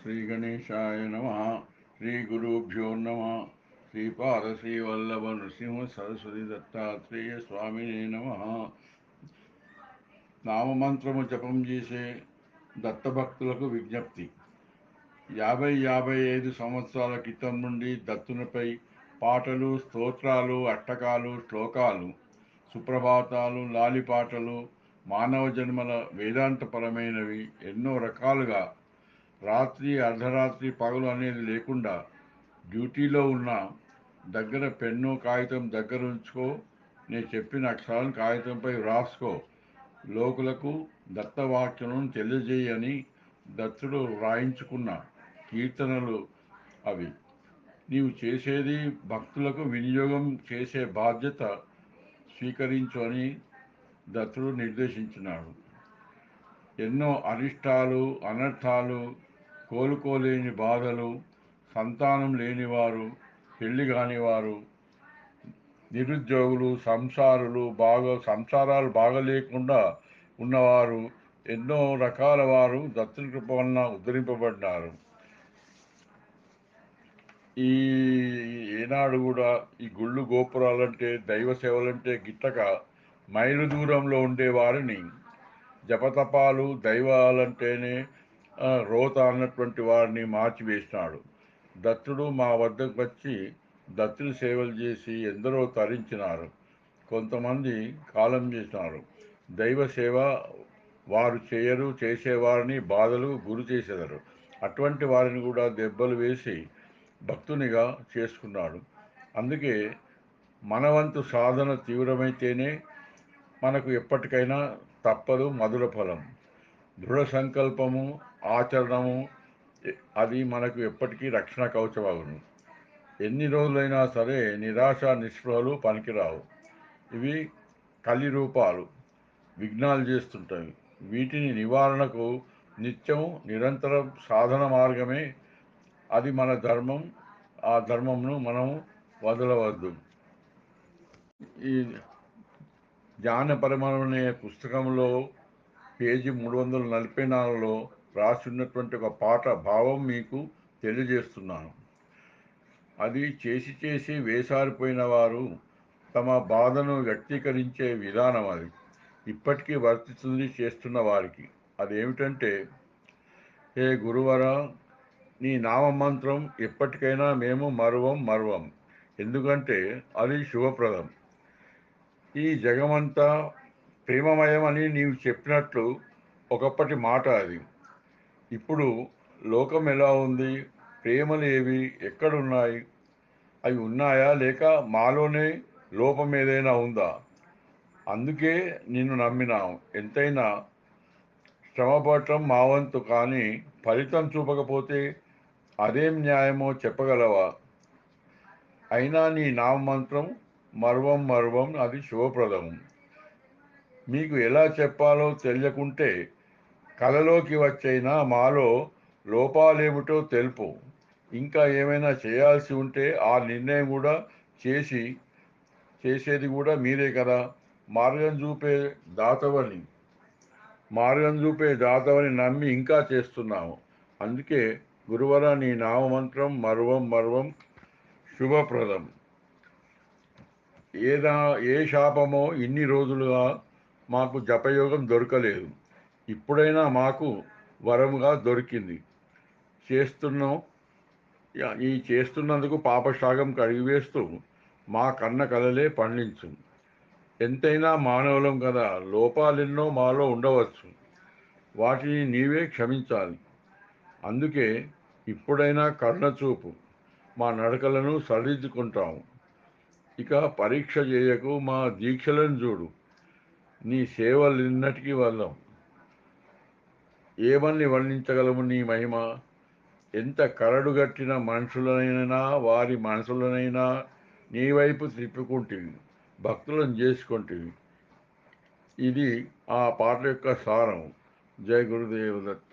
శ్రీ గణేశాయ నమ. శ్రీ గురుభ్యో నమ. శ్రీపాద శ్రీవల్లభ నృసింహ సరస్వతి దత్తాత్రేయ స్వామినే నమ. నామమంత్రము జపం చేసే దత్తభక్తులకు విజ్ఞప్తి. 50-55 సంవత్సరాల క్రితం నుండి దత్తునిపై పాటలు, స్తోత్రాలు, అట్టకాలు, శ్లోకాలు, సుప్రభాతాలు, లాలిపాటలు, మానవ జన్మల వేదాంతపరమైనవి ఎన్నో రకాలుగా, రాత్రి అర్ధరాత్రి పగలు అనేది లేకుండా డ్యూటీలో ఉన్న దగ్గర పెన్ను కాగితం దగ్గర ఉంచుకో, నేను చెప్పిన అక్షరాలను కాగితంపై వ్రాసుకో, లోకులకు దత్తవాక్యలను తెలియజేయని దత్తుడు వ్రాయించుకున్న కీర్తనలు అవి. నీవు చేసేది భక్తులకు వినియోగం చేసే బాధ్యత స్వీకరించు అని దత్తుడు నిర్దేశించినాడు. ఎన్నో అరిష్టాలు, అనర్థాలు, కోలుకోలేని బాధలు, సంతానం లేనివారు, పెళ్లి కానివారు, నిరుద్యోగులు, సంసారాలు బాగలేకుండా ఉన్నవారు, ఎన్నో రకాల వారు దత్తుని కృప వలన ఉద్ధరింపబడినారు. ఈ ఏనాడు కూడా ఈ గుళ్ళు గోపురాలంటే, దైవ సేవలంటే గిట్టక మైలు దూరంలో ఉండేవారిని జపతపాలు, దైవాలంటేనే రోత అన్నటువంటి వారిని మార్చివేసినాడు. దత్తుడు మా వద్దకు వచ్చి దత్తుని సేవలు చేసి ఎందరో తరించినారు. కొంతమంది కాలం చేసినారు. దైవ సేవ వారు చేయరు, చేసేవారిని బాధలు గురి చేసేదారు. అటువంటి వారిని కూడా దెబ్బలు వేసి భక్తునిగా చేసుకున్నాడు. అందుకే మనవంతు సాధన తీవ్రమైతేనే మనకు ఎప్పటికైనా తప్పదు మధుర ఫలం. దృఢ సంకల్పము, ఆచరణము అది మనకు ఎప్పటికీ రక్షణ కవచమగును. ఎన్ని రోజులైనా సరే నిరాశ నిస్పృహలు పనికిరావు. ఇవి కలి రూపాలు, విఘ్నాలు చేస్తుంటాయి. వీటిని నివారణకు నిత్యం నిరంతరం సాధన మార్గమే అది మన ధర్మం. ఆ ధర్మంను మనం వదలవద్దు. ఈ జ్ఞానపరమం అనే పుస్తకంలో పేజీ 344లో రాసి ఉన్నటువంటి ఒక పాట భావం మీకు తెలియజేస్తున్నాను. అది చేసి చేసి వేసారిపోయిన వారు తమ బాధను వ్యక్తీకరించే విధానం అది ఇప్పటికీ వర్తిస్తుంది చేస్తున్న వారికి. అదేమిటంటే, హే గురువరా, నీ నామమంత్రం ఎప్పటికైనా మేము మరువం. ఎందుకంటే అది శుభప్రదం. ఈ జగమంతా ప్రేమమయం అని నీవు చెప్పినట్లు ఒకప్పటి మాట అది. ఇప్పుడు లోకం ఎలా ఉంది? ప్రేమలు ఏవి ఎక్కడున్నాయి? అవి ఉన్నాయా లేక మాలోనే లోపం ఏదైనా ఉందా? అందుకే నిన్ను నమ్మినాం. ఎంతైనా శ్రమపడటం మా వంతు, కానీ ఫలితం చూపకపోతే అదేం న్యాయమో చెప్పగలవా? అయినా నీ నామమంత్రం మరువం అది శుభప్రదం. మీకు ఎలా చెప్పాలో తెలియకుంటే కలలోకి వచ్చైనా మాలో లోపాలేమిటో తెలుపు. ఇంకా ఏమైనా చేయాల్సి ఉంటే ఆ నిర్ణయం కూడా చేసేది కూడా మీరే కదా. మార్గం చూపే దాతవని నమ్మి ఇంకా చేస్తున్నాము. అందుకే గురువర, నీ నామమంత్రం మరువం శుభప్రదం. ఏ శాపమో ఇన్ని రోజులుగా మాకు జపయోగం దొరకలేదు. ఇప్పుడైనా మాకు వరముగా దొరికింది. చేస్తున్నందుకు పాపశాగం కడిగివేస్తూ మా కన్న కలలే పండించు. ఎంతైనా మానవులం కదా, లోపాలెన్నో మాలో ఉండవచ్చు. వాటిని నీవే క్షమించాలి. అందుకే ఇప్పుడైనా కరుణ చూపు, మా నడకలను సరిదిద్దుకుంటాము. ఇక పరీక్ష చేయకు, మా దీక్షలను చూడు. నీ సేవలెన్నటికీ వదలం. ఏమని వర్ణించగలము నీ మహిమ? ఎంత కరడుగట్టిన మనుషులనైనా వారి మనసులనైనా నీ వైపు తిప్పుకుంటివి, భక్తులను చేసుకుంటివి. ఇది ఆ పాట యొక్క సారం. జయ గురుదేవ దత్త.